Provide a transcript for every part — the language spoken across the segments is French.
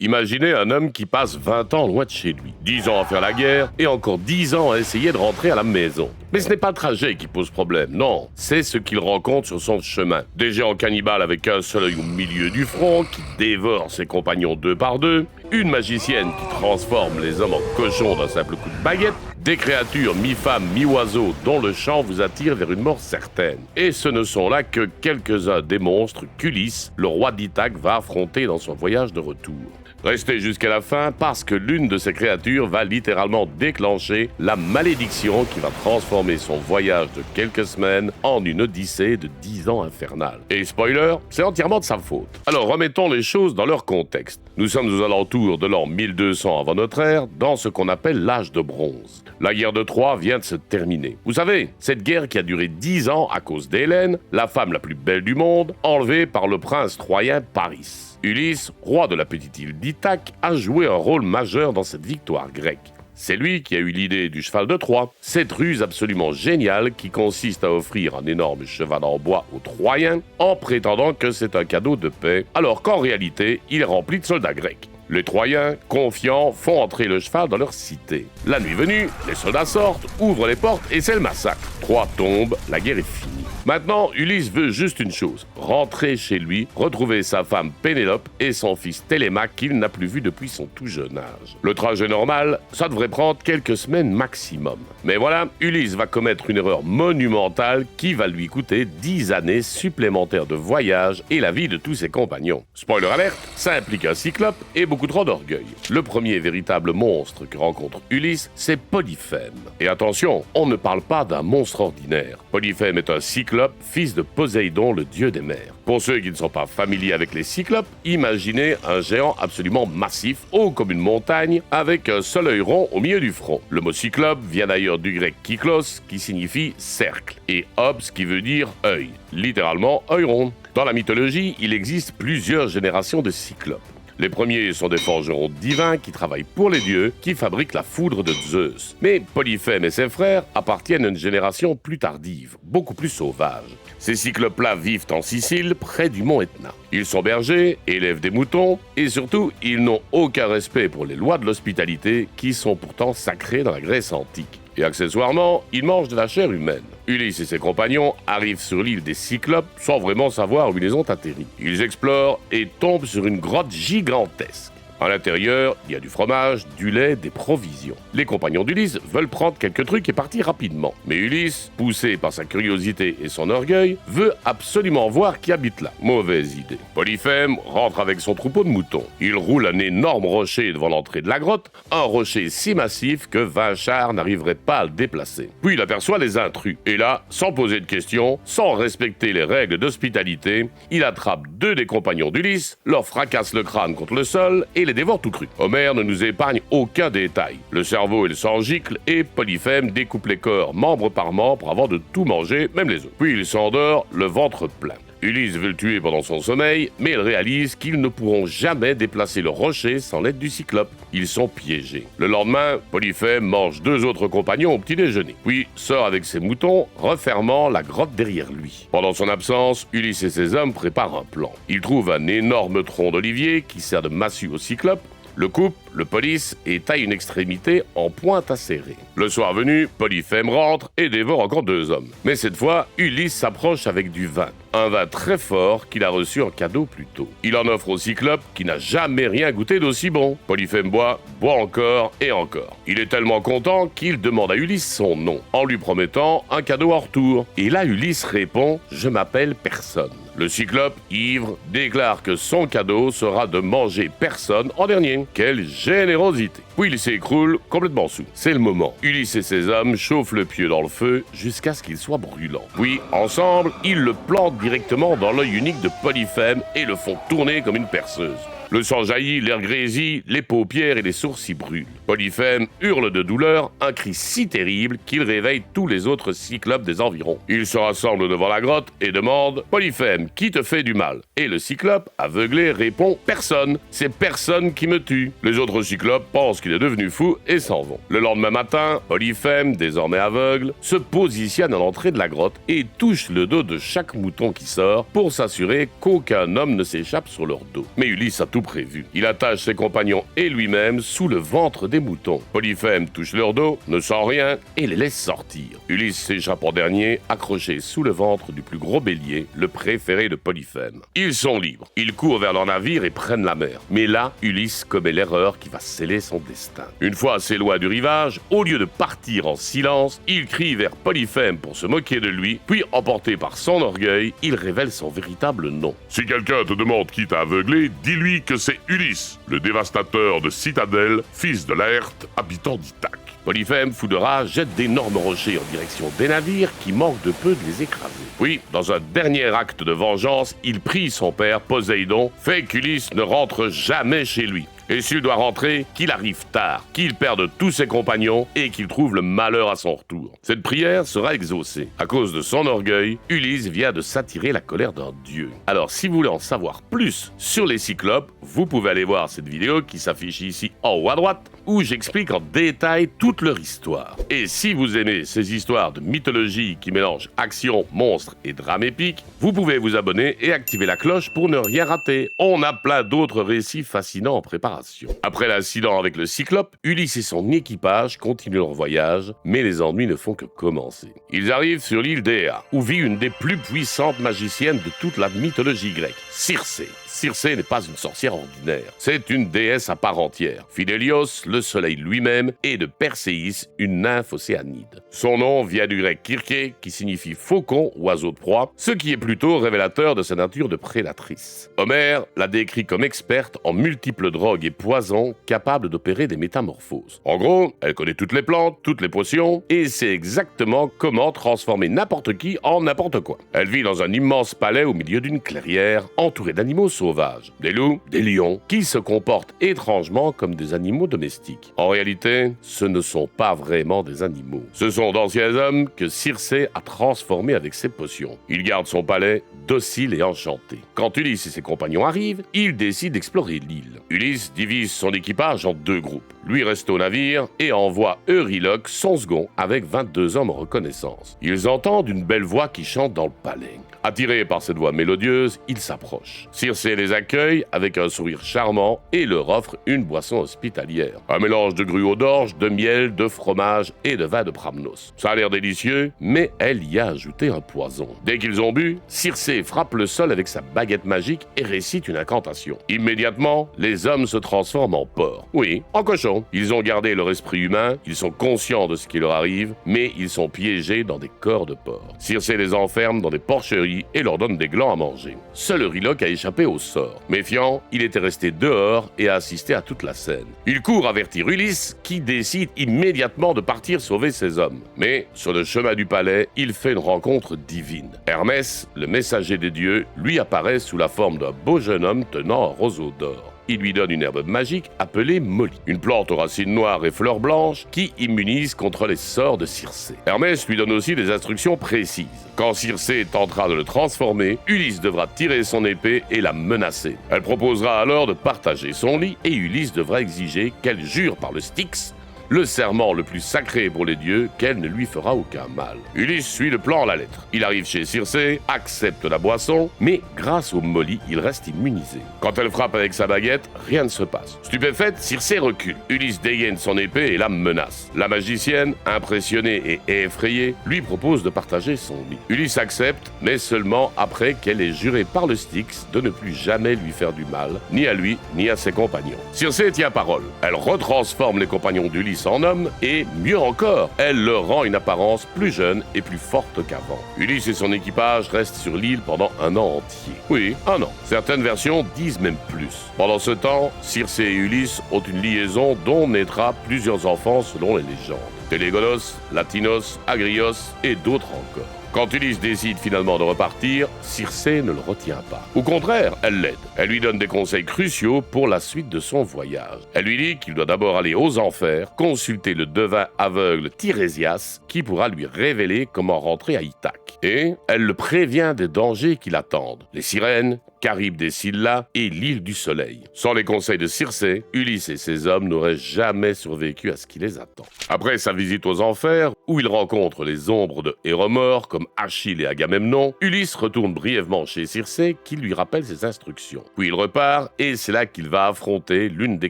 Imaginez un homme qui passe 20 ans loin de chez lui, 10 ans à faire la guerre et encore 10 ans à essayer de rentrer à la maison. Mais ce n'est pas le trajet qui pose problème, non, c'est ce qu'il rencontre sur son chemin. Des géants cannibales avec un seul œil au milieu du front qui dévorent ses compagnons deux par deux, une magicienne qui transforme les hommes en cochons d'un simple coup de baguette, des créatures mi-femmes, mi-oiseaux dont le chant vous attire vers une mort certaine. Et ce ne sont là que quelques-uns des monstres qu'Ulysse, le roi d'Ithaque, va affronter dans son voyage de retour. Restez jusqu'à la fin parce que l'une de ces créatures va littéralement déclencher la malédiction qui va transformer son voyage de quelques semaines en une odyssée de 10 ans infernale. Et spoiler, c'est entièrement de sa faute. Alors remettons les choses dans leur contexte. Nous sommes aux alentours de l'an 1200 avant notre ère, dans ce qu'on appelle l'âge de bronze. La guerre de Troie vient de se terminer. Vous savez, cette guerre qui a duré 10 ans à cause d'Hélène, la femme la plus belle du monde, enlevée par le prince troyen Paris. Ulysse, roi de la petite île d'Ithaque, a joué un rôle majeur dans cette victoire grecque. C'est lui qui a eu l'idée du cheval de Troie, cette ruse absolument géniale qui consiste à offrir un énorme cheval en bois aux Troyens en prétendant que c'est un cadeau de paix, alors qu'en réalité, il est rempli de soldats grecs. Les Troyens, confiants, font entrer le cheval dans leur cité. La nuit venue, les soldats sortent, ouvrent les portes et c'est le massacre. Troie tombe, la guerre est finie. Maintenant, Ulysse veut juste une chose, rentrer chez lui, retrouver sa femme Pénélope et son fils Télémaque qu'il n'a plus vu depuis son tout jeune âge. Le trajet normal, ça devrait prendre quelques semaines maximum. Mais voilà, Ulysse va commettre une erreur monumentale qui va lui coûter 10 années supplémentaires de voyage et la vie de tous ses compagnons. Spoiler alerte, ça implique un cyclope et beaucoup trop d'orgueil. Le premier véritable monstre que rencontre Ulysse, c'est Polyphème. Et attention, on ne parle pas d'un monstre ordinaire. Polyphème est un cyclope, fils de Poséidon, le dieu des mers. Pour ceux qui ne sont pas familiers avec les cyclopes, imaginez un géant absolument massif, haut comme une montagne, avec un seul œil rond au milieu du front. Le mot cyclope vient d'ailleurs du grec kyklos, qui signifie cercle, et obs, qui veut dire œil, littéralement œil rond. Dans la mythologie, il existe plusieurs générations de cyclopes. Les premiers sont des forgerons divins qui travaillent pour les dieux, qui fabriquent la foudre de Zeus. Mais Polyphème et ses frères appartiennent à une génération plus tardive, beaucoup plus sauvage. Ces cyclopes-là vivent en Sicile, près du mont Etna. Ils sont bergers, élèvent des moutons, et surtout, ils n'ont aucun respect pour les lois de l'hospitalité, qui sont pourtant sacrées dans la Grèce antique. Et accessoirement, ils mangent de la chair humaine. Ulysse et ses compagnons arrivent sur l'île des Cyclopes sans vraiment savoir où ils ont atterri. Ils explorent et tombent sur une grotte gigantesque. À l'intérieur, il y a du fromage, du lait, des provisions. Les compagnons d'Ulysse veulent prendre quelques trucs et partir rapidement. Mais Ulysse, poussé par sa curiosité et son orgueil, veut absolument voir qui habite là. Mauvaise idée. Polyphème rentre avec son troupeau de moutons. Il roule un énorme rocher devant l'entrée de la grotte, un rocher si massif que 20 chars n'arriveraient pas à le déplacer. Puis il aperçoit les intrus. Et là, sans poser de questions, sans respecter les règles d'hospitalité, il attrape deux des compagnons d'Ulysse, leur fracasse le crâne contre le sol et les dévore tout cru. Homère ne nous épargne aucun détail. Le cerveau et le sang giclent et Polyphème découpe les corps membre par membre avant de tout manger, même les os. Puis il s'endort, le ventre plein. Ulysse veut le tuer pendant son sommeil, mais il réalise qu'ils ne pourront jamais déplacer le rocher sans l'aide du cyclope. Ils sont piégés. Le lendemain, Polyphème mange deux autres compagnons au petit déjeuner, puis sort avec ses moutons, refermant la grotte derrière lui. Pendant son absence, Ulysse et ses hommes préparent un plan. Ils trouvent un énorme tronc d'olivier qui sert de massue au cyclope, le coupe, le polisse et taille une extrémité en pointe acérée. Le soir venu, Polyphème rentre et dévore encore deux hommes. Mais cette fois, Ulysse s'approche avec du vin. Un vin très fort qu'il a reçu en cadeau plus tôt. Il en offre au cyclope qui n'a jamais rien goûté d'aussi bon. Polyphème boit encore et encore. Il est tellement content qu'il demande à Ulysse son nom, en lui promettant un cadeau en retour. Et là, Ulysse répond « Je m'appelle personne ». Le cyclope, ivre, déclare que son cadeau sera de manger personne en dernier. Quelle générosité! Puis il s'écroule complètement sous. C'est le moment. Ulysse et ses hommes chauffent le pieu dans le feu jusqu'à ce qu'il soit brûlant. Puis, ensemble, ils le plantent directement dans l'œil unique de Polyphème et le font tourner comme une perceuse. Le sang jaillit, l'air grésille, les paupières et les sourcils brûlent. Polyphème hurle de douleur, un cri si terrible qu'il réveille tous les autres cyclopes des environs. Ils se rassemblent devant la grotte et demandent « Polyphème, qui te fait du mal ?» Et le cyclope, aveuglé, répond « Personne, c'est personne qui me tue. » Les autres cyclopes pensent qu'il est devenu fou et s'en vont. Le lendemain matin, Polyphème, désormais aveugle, se positionne à l'entrée de la grotte et touche le dos de chaque mouton qui sort pour s'assurer qu'aucun homme ne s'échappe sur leur dos. Mais Ulysse a tout prévu. Il attache ses compagnons et lui-même sous le ventre des moutons. Polyphème touche leur dos, ne sent rien et les laisse sortir. Ulysse s'échappe en dernier, accroché sous le ventre du plus gros bélier, le préféré de Polyphème. Ils sont libres. Ils courent vers leur navire et prennent la mer. Mais là, Ulysse commet l'erreur qui va sceller son destin. Une fois assez loin du rivage, au lieu de partir en silence, il crie vers Polyphème pour se moquer de lui, puis, emporté par son orgueil, il révèle son véritable nom. Si quelqu'un te demande qui t'a aveuglé, dis-lui que c'est Ulysse, le dévastateur de Citadelle, fils de Laerte, habitant d'Ithaque. Polyphème, fou de rage, jette d'énormes rochers en direction des navires qui manquent de peu de les écraser. Puis, dans un dernier acte de vengeance, il prie son père, Poséidon, fait qu'Ulysse ne rentre jamais chez lui. Et s'il doit rentrer, qu'il arrive tard, qu'il perde tous ses compagnons et qu'il trouve le malheur à son retour. Cette prière sera exaucée. À cause de son orgueil, Ulysse vient de s'attirer la colère d'un dieu. Alors, si vous voulez en savoir plus sur les Cyclopes, vous pouvez aller voir cette vidéo qui s'affiche ici en haut à droite, où j'explique en détail toute leur histoire. Et si vous aimez ces histoires de mythologie qui mélangent action, monstres et drame épique, vous pouvez vous abonner et activer la cloche pour ne rien rater. On a plein d'autres récits fascinants en préparation. Après l'incident avec le Cyclope, Ulysse et son équipage continuent leur voyage, mais les ennuis ne font que commencer. Ils arrivent sur l'île d'Éa, où vit une des plus puissantes magiciennes de toute la mythologie grecque, Circé. Circé n'est pas une sorcière ordinaire, c'est une déesse à part entière. Phidélios, le soleil lui-même, et de Perséis, une nymphe océanide. Son nom vient du grec kirké, qui signifie faucon, oiseau de proie, ce qui est plutôt révélateur de sa nature de prédatrice. Homère la décrit comme experte en multiples drogues et poisons capables d'opérer des métamorphoses. En gros, elle connaît toutes les plantes, toutes les potions, et sait exactement comment transformer n'importe qui en n'importe quoi. Elle vit dans un immense palais au milieu d'une clairière, entourée d'animaux sauvages. Des loups, des lions, qui se comportent étrangement comme des animaux domestiques. En réalité, ce ne sont pas vraiment des animaux. Ce sont d'anciens hommes que Circé a transformés avec ses potions. Il garde son palais docile et enchanté. Quand Ulysse et ses compagnons arrivent, ils décident d'explorer l'île. Ulysse divise son équipage en deux groupes. Lui reste au navire et envoie Euryloque, son second, avec 22 hommes en reconnaissance. Ils entendent une belle voix qui chante dans le palais. Attirés par cette voix mélodieuse, ils s'approchent. Circé les accueille avec un sourire charmant et leur offre une boisson hospitalière. Un mélange de gruau d'orge, de miel, de fromage et de vin de Bramnos. Ça a l'air délicieux, mais elle y a ajouté un poison. Dès qu'ils ont bu, Circé frappe le sol avec sa baguette magique et récite une incantation. Immédiatement, les hommes se transforment en porcs. Oui, en cochons. Ils ont gardé leur esprit humain, ils sont conscients de ce qui leur arrive, mais ils sont piégés dans des corps de porcs. Circé les enferme dans des porcheries et leur donne des glands à manger. Seul Euryloque a échappé au sort. Méfiant, il était resté dehors et a assisté à toute la scène. Il court avertir Ulysse, qui décide immédiatement de partir sauver ses hommes. Mais, sur le chemin du palais, il fait une rencontre divine. Hermès, le messager des dieux, lui apparaît sous la forme d'un beau jeune homme tenant un roseau d'or. Il lui donne une herbe magique appelée Molly, une plante aux racines noires et fleurs blanches qui immunise contre les sorts de Circé. Hermès lui donne aussi des instructions précises. Quand Circé tentera de le transformer, Ulysse devra tirer son épée et la menacer. Elle proposera alors de partager son lit et Ulysse devra exiger qu'elle jure par le Styx, le serment le plus sacré pour les dieux, qu'elle ne lui fera aucun mal. Ulysse suit le plan à la lettre. Il arrive chez Circé, accepte la boisson, mais grâce au Molly, il reste immunisé. Quand elle frappe avec sa baguette, rien ne se passe. Stupéfaite, Circé recule. Ulysse dégaine son épée et la menace. La magicienne, impressionnée et effrayée, lui propose de partager son lit. Ulysse accepte, mais seulement après qu'elle ait juré par le Styx de ne plus jamais lui faire du mal, ni à lui, ni à ses compagnons. Circé tient parole. Elle retransforme les compagnons d'Ulysse en homme et, mieux encore, elle leur rend une apparence plus jeune et plus forte qu'avant. Ulysse et son équipage restent sur l'île pendant un an entier. Oui, un an. Certaines versions disent même plus. Pendant ce temps, Circé et Ulysse ont une liaison dont naîtra plusieurs enfants selon les légendes. Télégonos, Latinos, Agrios et d'autres encore. Quand Ulysse décide finalement de repartir, Circé ne le retient pas. Au contraire, elle l'aide. Elle lui donne des conseils cruciaux pour la suite de son voyage. Elle lui dit qu'il doit d'abord aller aux enfers, consulter le devin aveugle Tirésias, qui pourra lui révéler comment rentrer à Ithaque. Et elle le prévient des dangers qui l'attendent. Les sirènes, Charybde et Scylla et l'île du Soleil. Sans les conseils de Circé, Ulysse et ses hommes n'auraient jamais survécu à ce qui les attend. Après sa visite aux enfers, où il rencontre les ombres de Héromore comme Achille et Agamemnon, Ulysse retourne brièvement chez Circé qui lui rappelle ses instructions. Puis il repart et c'est là qu'il va affronter l'une des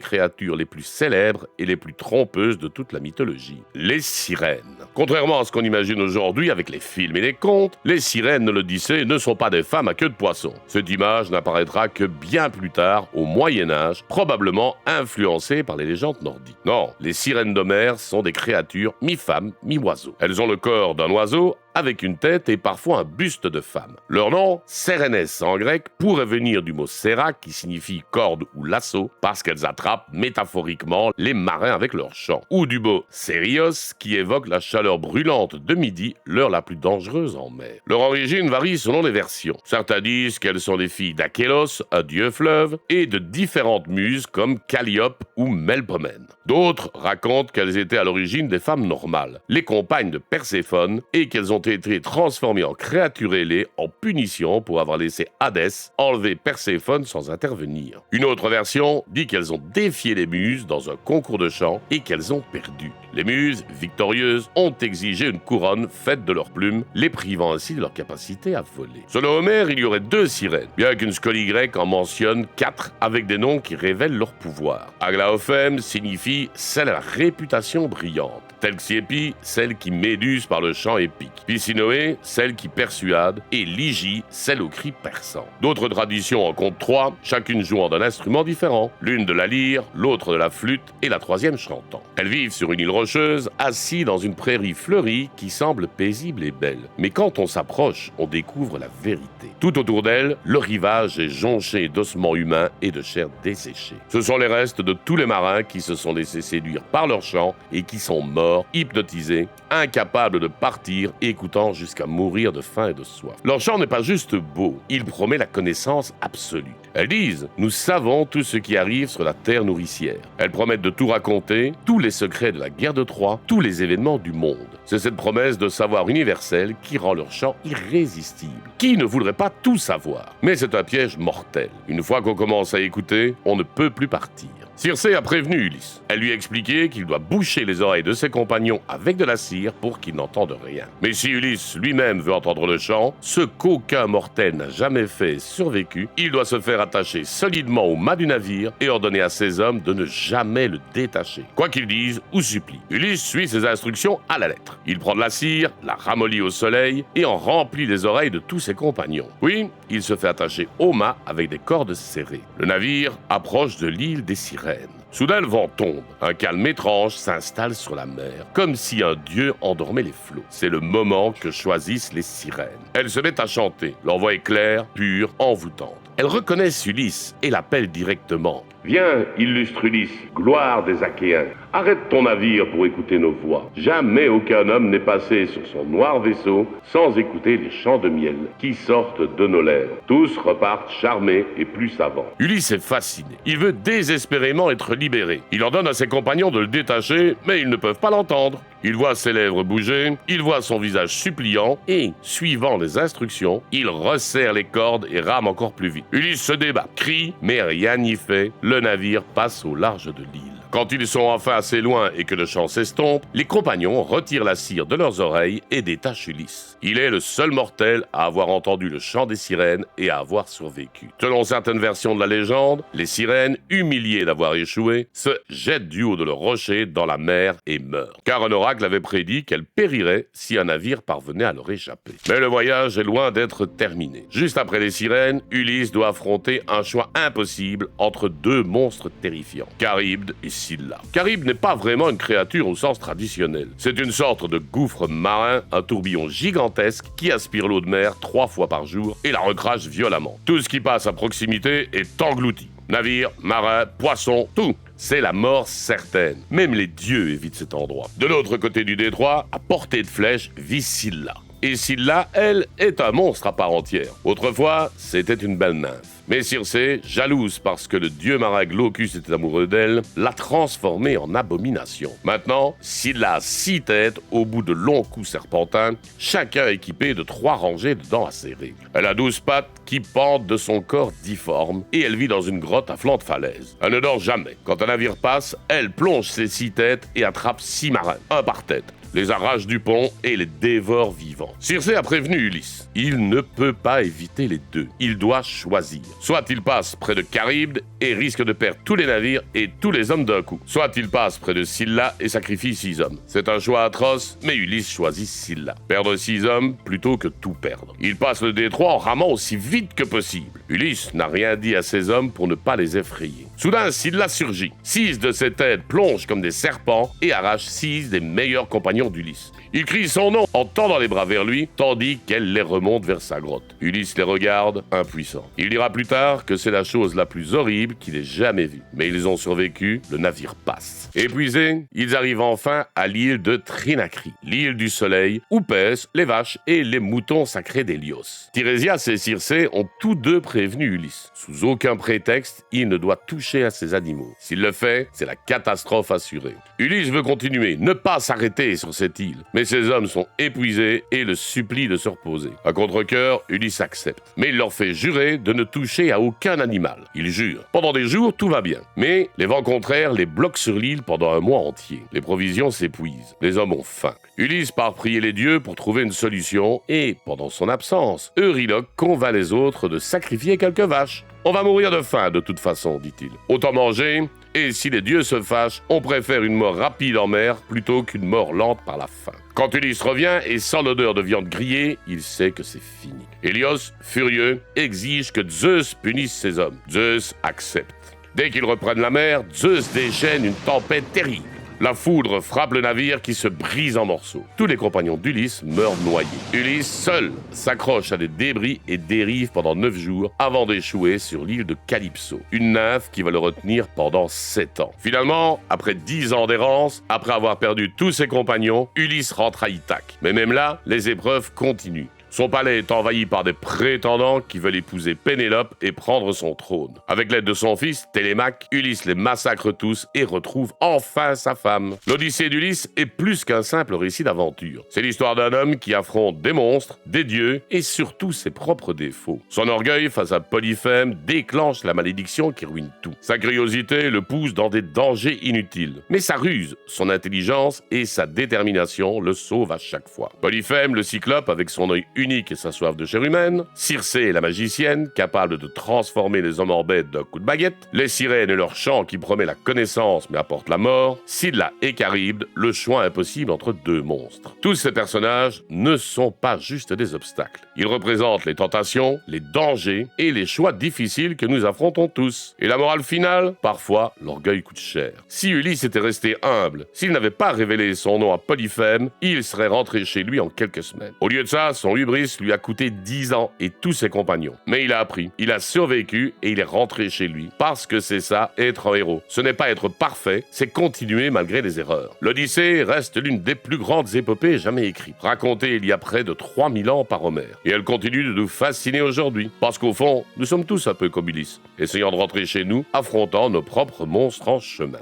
créatures les plus célèbres et les plus trompeuses de toute la mythologie, les sirènes. Contrairement à ce qu'on imagine aujourd'hui avec les films et les contes, les sirènes de l'Odyssée ne sont pas des femmes à queue de poisson. Cette image n'apparaîtra que bien plus tard, au Moyen-Âge, probablement influencée par les légendes nordiques. Non, les sirènes d'Homère sont des créatures mi-femme, mi-oiseau. Elles ont le corps d'un oiseau avec une tête et parfois un buste de femme. Leur nom, Sérénès en grec, pourrait venir du mot séra qui signifie corde ou lasso parce qu'elles attrapent métaphoriquement les marins avec leurs chants. Ou du mot sérios qui évoque la chaleur brûlante de midi, l'heure la plus dangereuse en mer. Leur origine varie selon les versions. Certains disent qu'elles sont des filles d'Achélos, un dieu fleuve, et de différentes muses comme Calliope ou Melpomène. D'autres racontent qu'elles étaient à l'origine des femmes normales, les compagnes de Perséphone, et qu'elles ont été transformées en créatures ailées en punition pour avoir laissé Hadès enlever Perséphone sans intervenir. Une autre version dit qu'elles ont défié les muses dans un concours de chant et qu'elles ont perdu. Les muses, victorieuses, ont exigé une couronne faite de leurs plumes, les privant ainsi de leur capacité à voler. Selon Homère, il y aurait 2 sirènes, bien qu'une scolie grecque en mentionne 4 avec des noms qui révèlent leur pouvoir. Aglaophème signifie celle à la réputation brillante. Telxiépi, celle qui méduse par le chant épique. Pisinoé, celle qui persuade. Et Lygie, celle au cri perçant. D'autres traditions en comptent 3, chacune jouant d'un instrument différent. L'une de la lyre, l'autre de la flûte et la troisième chantant. Elles vivent sur une île rocheuse, assis dans une prairie fleurie qui semble paisible et belle. Mais quand on s'approche, on découvre la vérité. Tout autour d'elle, le rivage est jonché d'ossements humains et de chair desséchée. Ce sont les restes de tous les marins qui se sont laissés séduire par leur chant et qui sont morts, hypnotisés, incapables de partir, écoutant jusqu'à mourir de faim et de soif. Leur chant n'est pas juste beau, il promet la connaissance absolue. Elles disent « Nous savons tout ce qui arrive sur la terre nourricière ». Elles promettent de tout raconter, tous les secrets de la guerre de Troie, tous les événements du monde. C'est cette promesse de savoir universel qui rend leur chant irrésistible. Qui ne voudrait pas tout savoir? Mais c'est un piège mortel. Une fois qu'on commence à écouter, on ne peut plus partir. Circé a prévenu Ulysse. Elle lui a expliqué qu'il doit boucher les oreilles de ses compagnons avec de la cire pour qu'ils n'entendent rien. Mais si Ulysse lui-même veut entendre le chant, ce qu'aucun mortel n'a jamais fait et survécu, il doit se faire attacher solidement au mât du navire et ordonner à ses hommes de ne jamais le détacher, quoi qu'ils disent ou supplient. Ulysse suit ses instructions à la lettre. Il prend de la cire, la ramollit au soleil et en remplit les oreilles de tous ses compagnons. Puis, il se fait attacher au mât avec des cordes serrées. Le navire approche de l'île des sirènes. Soudain, le vent tombe. Un calme étrange s'installe sur la mer, comme si un dieu endormait les flots. C'est le moment que choisissent les sirènes. Elles se mettent à chanter. Leur voix est claire, pure, envoûtante. Elles reconnaissent Ulysse et l'appellent directement. « Viens, illustre Ulysse, gloire des Achéens. Arrête ton navire pour écouter nos voix. Jamais aucun homme n'est passé sur son noir vaisseau sans écouter les chants de miel qui sortent de nos lèvres. Tous repartent charmés et plus savants. » Ulysse est fasciné. Il veut désespérément être libéré. Il ordonne à ses compagnons de le détacher, mais ils ne peuvent pas l'entendre. Il voit ses lèvres bouger, il voit son visage suppliant et, suivant les instructions, il resserre les cordes et rame encore plus vite. Ulysse se débat, crie, mais rien n'y fait. Le navire passe au large de l'île. Quand ils sont enfin assez loin et que le chant s'estompe, les compagnons retirent la cire de leurs oreilles et détachent Ulysse. Il est le seul mortel à avoir entendu le chant des sirènes et à avoir survécu. Selon certaines versions de la légende, les sirènes, humiliées d'avoir échoué, se jettent du haut de leur rocher dans la mer et meurent. Car un oracle avait prédit qu'elles périraient si un navire parvenait à leur échapper. Mais le voyage est loin d'être terminé. Juste après les sirènes, Ulysse doit affronter un choix impossible entre 2 monstres terrifiants, Charybde et Scylla. Charybde n'est pas vraiment une créature au sens traditionnel. C'est une sorte de gouffre marin, un tourbillon gigantesque qui aspire l'eau de mer 3 fois par jour et la recrache violemment. Tout ce qui passe à proximité est englouti. Navires, marins, poissons, tout. C'est la mort certaine. Même les dieux évitent cet endroit. De l'autre côté du détroit, à portée de flèche, vit Scylla. Et Scylla, elle, est un monstre à part entière. Autrefois, c'était une belle nymphe. Mais Circé, jalouse parce que le dieu marin Glaucus était amoureux d'elle, l'a transformée en abomination. Maintenant, Scylla a 6 têtes au bout de longs coups serpentins, chacun équipé de 3 rangées de dents acérées. Elle a 12 pattes qui pendent de son corps difforme et elle vit dans une grotte à flanc de falaise. Elle ne dort jamais. Quand un navire passe, elle plonge ses 6 têtes et attrape 6 marins, un par tête, les arrache du pont et les dévore vivants. Circé a prévenu Ulysse. Il ne peut pas éviter les deux. Il doit choisir. Soit il passe près de Charybde et risque de perdre tous les navires et tous les hommes d'un coup. Soit il passe près de Scylla et sacrifie 6 hommes. C'est un choix atroce, mais Ulysse choisit Scylla. Perdre 6 hommes plutôt que tout perdre. Il passe le détroit en ramant aussi vite que possible. Ulysse n'a rien dit à ses hommes pour ne pas les effrayer. Soudain, Scylla surgit. 6 de ses têtes plongent comme des serpents et arrachent 6 des meilleurs compagnons d'Ulysse. Il crie son nom en tendant les bras vers lui, tandis qu'elle les remonte vers sa grotte. Ulysse les regarde, impuissant. Il dira plus tard que c'est la chose la plus horrible qu'il ait jamais vue. Mais ils ont survécu, le navire passe. Épuisés, ils arrivent enfin à l'île de Trinacrie, l'île du soleil, où paissent les vaches et les moutons sacrés d'Hélios. Tirésias et Circé ont tous deux prévenu Ulysse. Sous aucun prétexte, il ne doit toucher à ces animaux. S'il le fait, c'est la catastrophe assurée. Ulysse veut continuer, ne pas s'arrêter sur cette île. Mais ses hommes sont épuisés et le supplient de se reposer. À contre-cœur, Ulysse accepte. Mais il leur fait jurer de ne toucher à aucun animal. Ils jurent. Pendant des jours, tout va bien. Mais les vents contraires les bloquent sur l'île pendant un mois entier. Les provisions s'épuisent. Les hommes ont faim. Ulysse part prier les dieux pour trouver une solution et, pendant son absence, Euryloque convainc les autres de sacrifier quelques vaches. On va mourir de faim de toute façon, dit-il. Autant manger, et si les dieux se fâchent, on préfère une mort rapide en mer plutôt qu'une mort lente par la faim. Quand Ulysse revient et sent l'odeur de viande grillée, il sait que c'est fini. Hélios, furieux, exige que Zeus punisse ses hommes. Zeus accepte. Dès qu'ils reprennent la mer, Zeus déchaîne une tempête terrible. La foudre frappe le navire qui se brise en morceaux. Tous les compagnons d'Ulysse meurent noyés. Ulysse, seul, s'accroche à des débris et dérive pendant 9 jours avant d'échouer sur l'île de Calypso, une nymphe qui va le retenir pendant 7 ans. Finalement, après 10 ans d'errance, après avoir perdu tous ses compagnons, Ulysse rentre à Ithaque. Mais même là, les épreuves continuent. Son palais est envahi par des prétendants qui veulent épouser Pénélope et prendre son trône. Avec l'aide de son fils, Télémaque, Ulysse les massacre tous et retrouve enfin sa femme. L'Odyssée d'Ulysse est plus qu'un simple récit d'aventure. C'est l'histoire d'un homme qui affronte des monstres, des dieux et surtout ses propres défauts. Son orgueil face à Polyphème déclenche la malédiction qui ruine tout. Sa curiosité le pousse dans des dangers inutiles. Mais sa ruse, son intelligence et sa détermination le sauvent à chaque fois. Polyphème, le cyclope avec son œil unique et sa soif de chair humaine, Circé la magicienne, capable de transformer les hommes en bêtes d'un coup de baguette, les sirènes et leur chant qui promet la connaissance mais apporte la mort, Scylla et Charybde, le choix impossible entre 2 monstres. Tous ces personnages ne sont pas juste des obstacles. Ils représentent les tentations, les dangers et les choix difficiles que nous affrontons tous. Et la morale finale, parfois, l'orgueil coûte cher. Si Ulysse était resté humble, s'il n'avait pas révélé son nom à Polyphème, il serait rentré chez lui en quelques semaines. Au lieu de ça, son hubris lui a coûté 10 ans et tous ses compagnons. Mais il a appris, il a survécu et il est rentré chez lui. Parce que c'est ça, être un héros. Ce n'est pas être parfait, c'est continuer malgré les erreurs. L'Odyssée reste l'une des plus grandes épopées jamais écrites, racontée il y a près de 3000 ans par Homère. Et elle continue de nous fasciner aujourd'hui. Parce qu'au fond, nous sommes tous un peu comme Ulysse, essayant de rentrer chez nous, affrontant nos propres monstres en chemin.